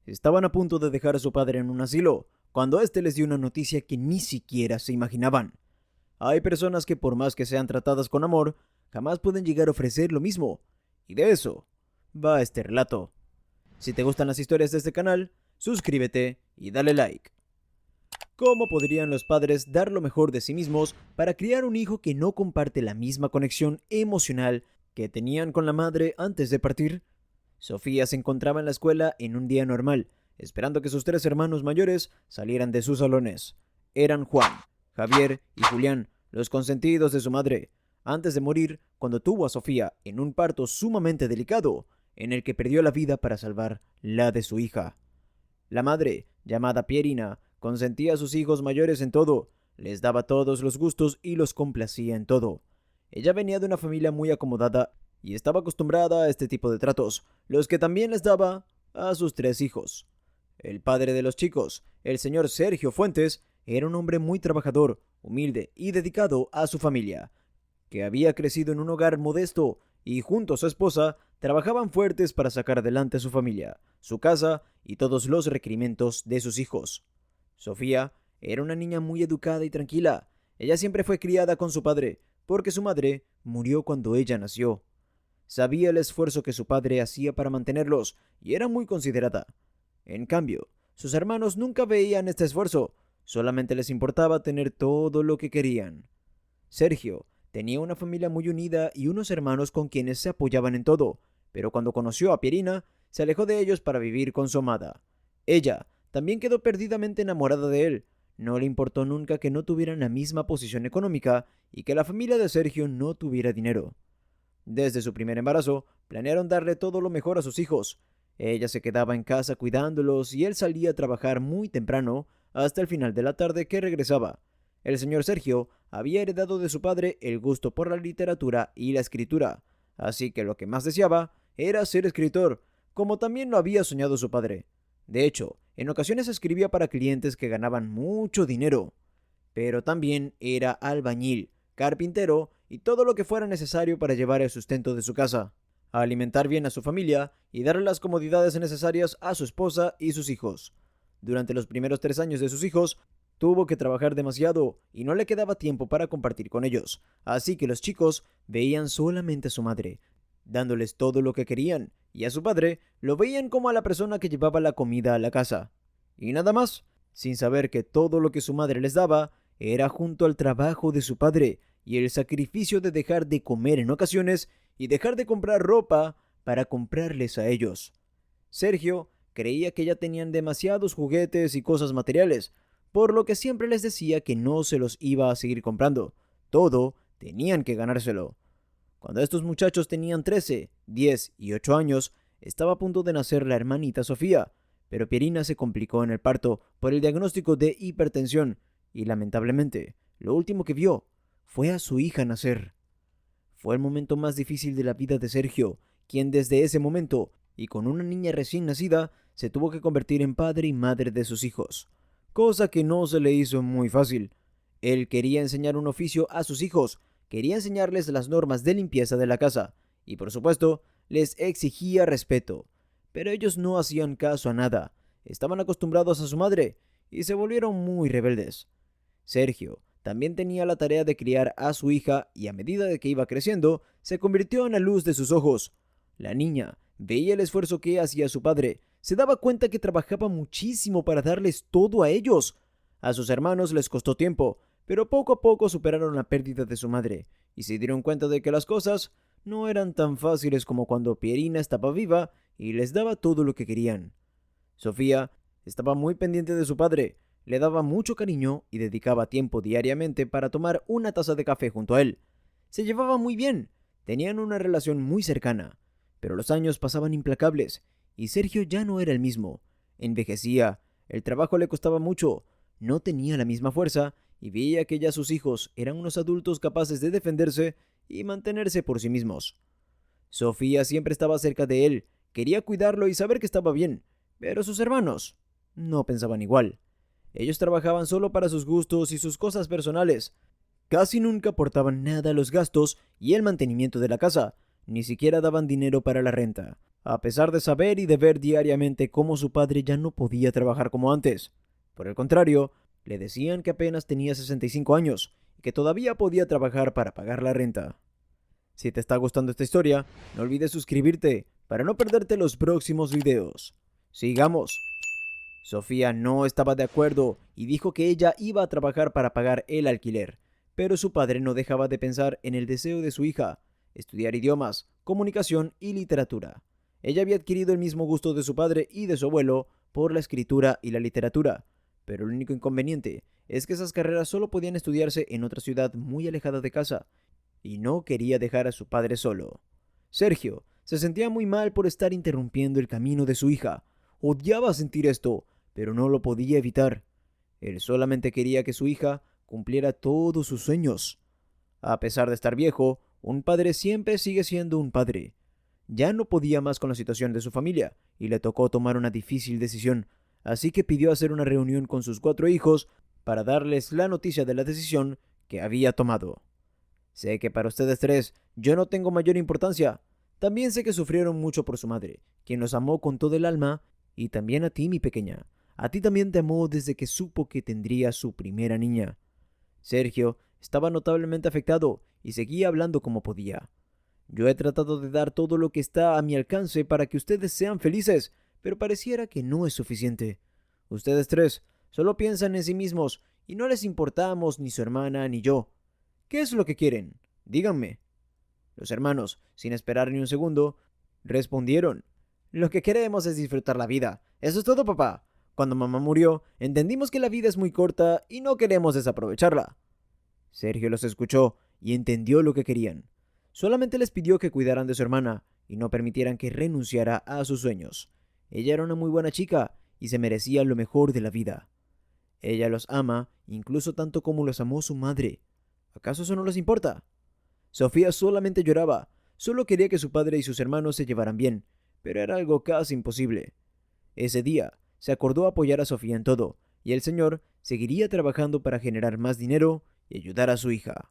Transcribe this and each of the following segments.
estaban a punto de dejar a su padre en un asilo, cuando éste les dio una noticia que ni siquiera se imaginaban. Hay personas que por más que sean tratadas con amor, jamás pueden llegar a ofrecer lo mismo. Y de eso va este relato. Si te gustan las historias de este canal, suscríbete y dale like. ¿Cómo podrían los padres dar lo mejor de sí mismos para criar un hijo que no comparte la misma conexión emocional que tenían con la madre antes de partir? Sofía se encontraba en la escuela en un día normal, esperando que sus tres hermanos mayores salieran de sus salones. Eran Juan, Javier y Julián, los consentidos de su madre, antes de morir cuando tuvo a Sofía en un parto sumamente delicado, en el que perdió la vida para salvar la de su hija. La madre, llamada Pierina, consentía a sus hijos mayores en todo, les daba todos los gustos y los complacía en todo. Ella venía de una familia muy acomodada y estaba acostumbrada a este tipo de tratos, los que también les daba a sus tres hijos. El padre de los chicos, el señor Sergio Fuentes, era un hombre muy trabajador, humilde y dedicado a su familia, que había crecido en un hogar modesto y junto a su esposa trabajaban fuertes para sacar adelante a su familia, su casa y todos los requerimientos de sus hijos. Sofía era una niña muy educada y tranquila. Ella siempre fue criada con su padre, porque su madre murió cuando ella nació. Sabía el esfuerzo que su padre hacía para mantenerlos y era muy considerada. En cambio, sus hermanos nunca veían este esfuerzo, solamente les importaba tener todo lo que querían. Sergio tenía una familia muy unida y unos hermanos con quienes se apoyaban en todo, pero cuando conoció a Pierina, se alejó de ellos para vivir con su amada. Ella también quedó perdidamente enamorada de él. No le importó nunca que no tuvieran la misma posición económica y que la familia de Sergio no tuviera dinero. Desde su primer embarazo, planearon darle todo lo mejor a sus hijos. Ella se quedaba en casa cuidándolos y él salía a trabajar muy temprano hasta el final de la tarde que regresaba. El señor Sergio había heredado de su padre el gusto por la literatura y la escritura, así que lo que más deseaba era ser escritor, como también lo había soñado su padre. De hecho, en ocasiones escribía para clientes que ganaban mucho dinero, pero también era albañil, carpintero y todo lo que fuera necesario para llevar el sustento de su casa, a alimentar bien a su familia y darle las comodidades necesarias a su esposa y sus hijos. Durante los primeros 3 años de sus hijos, tuvo que trabajar demasiado y no le quedaba tiempo para compartir con ellos, así que los chicos veían solamente a su madre, dándoles todo lo que querían, y a su padre lo veían como a la persona que llevaba la comida a la casa. Y nada más, sin saber que todo lo que su madre les daba era junto al trabajo de su padre y el sacrificio de dejar de comer en ocasiones y dejar de comprar ropa para comprarles a ellos. Sergio creía que ya tenían demasiados juguetes y cosas materiales, por lo que siempre les decía que no se los iba a seguir comprando. Todo tenían que ganárselo. Cuando estos muchachos tenían 13, 10 y 8 años, estaba a punto de nacer la hermanita Sofía, pero Pierina se complicó en el parto por el diagnóstico de hipertensión y lamentablemente, lo último que vio fue a su hija nacer. Fue el momento más difícil de la vida de Sergio, quien desde ese momento, y con una niña recién nacida, se tuvo que convertir en padre y madre de sus hijos, cosa que no se le hizo muy fácil. Él quería enseñar un oficio a sus hijos, quería enseñarles las normas de limpieza de la casa, y por supuesto, les exigía respeto. Pero ellos no hacían caso a nada, estaban acostumbrados a su madre, y se volvieron muy rebeldes. Sergio también tenía la tarea de criar a su hija y a medida de que iba creciendo, se convirtió en la luz de sus ojos. La niña veía el esfuerzo que hacía su padre, se daba cuenta que trabajaba muchísimo para darles todo a ellos. A sus hermanos les costó tiempo, pero poco a poco superaron la pérdida de su madre y se dieron cuenta de que las cosas no eran tan fáciles como cuando Pierina estaba viva y les daba todo lo que querían. Sofía estaba muy pendiente de su padre, le daba mucho cariño y dedicaba tiempo diariamente para tomar una taza de café junto a él. Se llevaban muy bien, tenían una relación muy cercana, pero los años pasaban implacables y Sergio ya no era el mismo. Envejecía, el trabajo le costaba mucho, no tenía la misma fuerza y veía que ya sus hijos eran unos adultos capaces de defenderse y mantenerse por sí mismos. Sofía siempre estaba cerca de él, quería cuidarlo y saber que estaba bien, pero sus hermanos no pensaban igual. Ellos trabajaban solo para sus gustos y sus cosas personales. Casi nunca aportaban nada a los gastos y el mantenimiento de la casa, ni siquiera daban dinero para la renta, a pesar de saber y de ver diariamente cómo su padre ya no podía trabajar como antes. Por el contrario, le decían que apenas tenía 65 años y que todavía podía trabajar para pagar la renta. Si te está gustando esta historia, no olvides suscribirte para no perderte los próximos videos. Sigamos. Sofía no estaba de acuerdo y dijo que ella iba a trabajar para pagar el alquiler, pero su padre no dejaba de pensar en el deseo de su hija, estudiar idiomas, comunicación y literatura. Ella había adquirido el mismo gusto de su padre y de su abuelo por la escritura y la literatura, pero el único inconveniente es que esas carreras solo podían estudiarse en otra ciudad muy alejada de casa, y no quería dejar a su padre solo. Sergio se sentía muy mal por estar interrumpiendo el camino de su hija. Odiaba sentir esto, pero no lo podía evitar. Él solamente quería que su hija cumpliera todos sus sueños. A pesar de estar viejo, un padre siempre sigue siendo un padre. Ya no podía más con la situación de su familia y le tocó tomar una difícil decisión, así que pidió hacer una reunión con sus 4 hijos para darles la noticia de la decisión que había tomado. Sé que para ustedes 3 yo no tengo mayor importancia. También sé que sufrieron mucho por su madre, quien los amó con todo el alma, y también a ti, mi pequeña. A ti también te amó desde que supo que tendría su primera niña. Sergio estaba notablemente afectado y seguía hablando como podía. Yo he tratado de dar todo lo que está a mi alcance para que ustedes sean felices, pero pareciera que no es suficiente. Ustedes 3 solo piensan en sí mismos y no les importamos ni su hermana ni yo. ¿Qué es lo que quieren? Díganme. Los hermanos, sin esperar ni un segundo, respondieron: Lo que queremos es disfrutar la vida. Eso es todo, papá. Cuando mamá murió, entendimos que la vida es muy corta y no queremos desaprovecharla. Sergio los escuchó y entendió lo que querían. Solamente les pidió que cuidaran de su hermana y no permitieran que renunciara a sus sueños. Ella era una muy buena chica y se merecía lo mejor de la vida. Ella los ama incluso tanto como los amó su madre. ¿Acaso eso no les importa? Sofía solamente lloraba, solo quería que su padre y sus hermanos se llevaran bien, pero era algo casi imposible. Ese día se acordó apoyar a Sofía en todo, y el señor seguiría trabajando para generar más dinero y ayudar a su hija.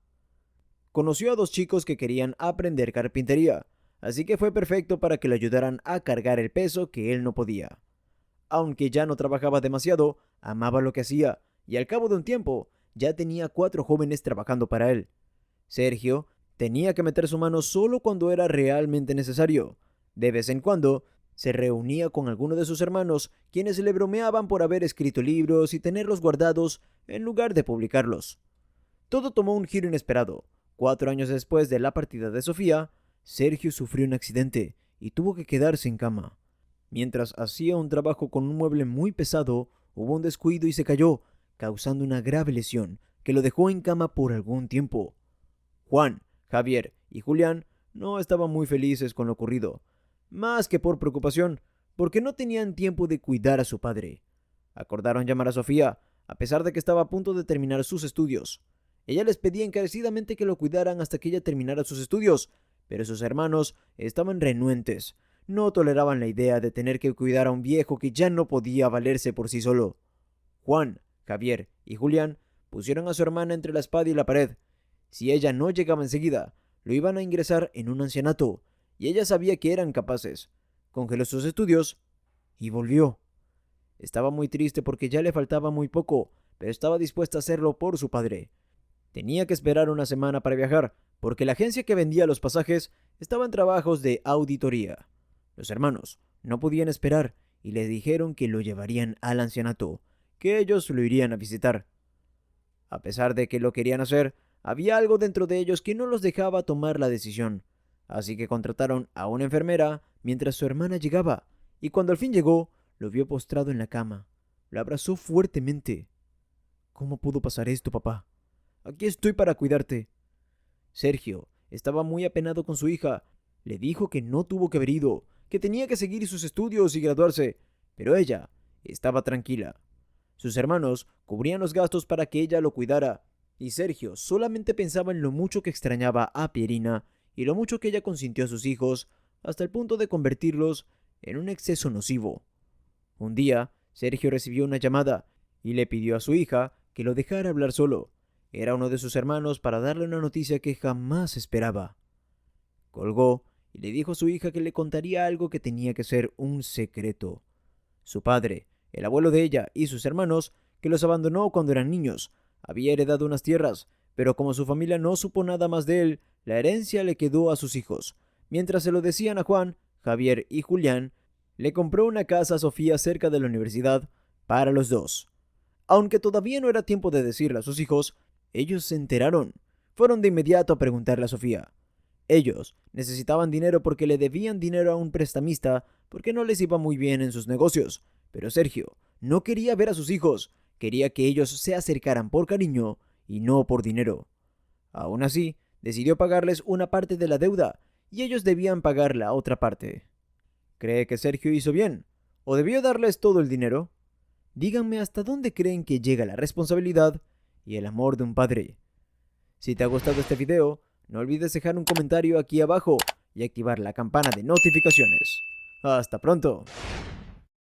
Conoció a 2 chicos que querían aprender carpintería, así que fue perfecto para que le ayudaran a cargar el peso que él no podía. Aunque ya no trabajaba demasiado, amaba lo que hacía, y al cabo de un tiempo ya tenía 4 jóvenes trabajando para él. Sergio tenía que meter su mano solo cuando era realmente necesario. De vez en cuando se reunía con alguno de sus hermanos, quienes le bromeaban por haber escrito libros y tenerlos guardados en lugar de publicarlos. Todo tomó un giro inesperado. 4 años después de la partida de Sofía, Sergio sufrió un accidente y tuvo que quedarse en cama. Mientras hacía un trabajo con un mueble muy pesado, hubo un descuido y se cayó, causando una grave lesión que lo dejó en cama por algún tiempo. Juan, Javier y Julián no estaban muy felices con lo ocurrido, más que por preocupación, porque no tenían tiempo de cuidar a su padre. Acordaron llamar a Sofía, a pesar de que estaba a punto de terminar sus estudios. Ella les pedía encarecidamente que lo cuidaran hasta que ella terminara sus estudios, pero sus hermanos estaban renuentes. No toleraban la idea de tener que cuidar a un viejo que ya no podía valerse por sí solo. Juan, Javier y Julián pusieron a su hermana entre la espada y la pared. Si ella no llegaba enseguida, lo iban a ingresar en un ancianato, y ella sabía que eran capaces. Congeló sus estudios y volvió. Estaba muy triste porque ya le faltaba muy poco, pero estaba dispuesta a hacerlo por su padre. Tenía que esperar una semana para viajar, porque la agencia que vendía los pasajes estaba en trabajos de auditoría. Los hermanos no podían esperar y le dijeron que lo llevarían al ancianato, que ellos lo irían a visitar. A pesar de que lo querían hacer, había algo dentro de ellos que no los dejaba tomar la decisión, así que contrataron a una enfermera mientras su hermana llegaba, y cuando al fin llegó, lo vio postrado en la cama. Lo abrazó fuertemente. ¿Cómo pudo pasar esto, papá? Aquí estoy para cuidarte. Sergio estaba muy apenado con su hija. Le dijo que no tuvo que haber ido, que tenía que seguir sus estudios y graduarse, pero ella estaba tranquila. Sus hermanos cubrían los gastos para que ella lo cuidara, y Sergio solamente pensaba en lo mucho que extrañaba a Pierina y lo mucho que ella consintió a sus hijos, hasta el punto de convertirlos en un exceso nocivo. Un día, Sergio recibió una llamada y le pidió a su hija que lo dejara hablar solo. Era uno de sus hermanos para darle una noticia que jamás esperaba. Colgó y le dijo a su hija que le contaría algo que tenía que ser un secreto. Su padre, el abuelo de ella y sus hermanos, que los abandonó cuando eran niños, había heredado unas tierras, pero como su familia no supo nada más de él, la herencia le quedó a sus hijos. Mientras se lo decían a Juan, Javier y Julián, le compró una casa a Sofía cerca de la universidad para los dos. Aunque todavía no era tiempo de decirle a sus hijos, ellos se enteraron. Fueron de inmediato a preguntarle a Sofía. Ellos necesitaban dinero porque le debían dinero a un prestamista porque no les iba muy bien en sus negocios. Pero Sergio no quería ver a sus hijos, quería que ellos se acercaran por cariño y no por dinero. Aún así, decidió pagarles una parte de la deuda y ellos debían pagar la otra parte. ¿Cree que Sergio hizo bien? ¿O debió darles todo el dinero? Díganme hasta dónde creen que llega la responsabilidad y el amor de un padre. Si te ha gustado este video, no olvides dejar un comentario aquí abajo y activar la campana de notificaciones. ¡Hasta pronto!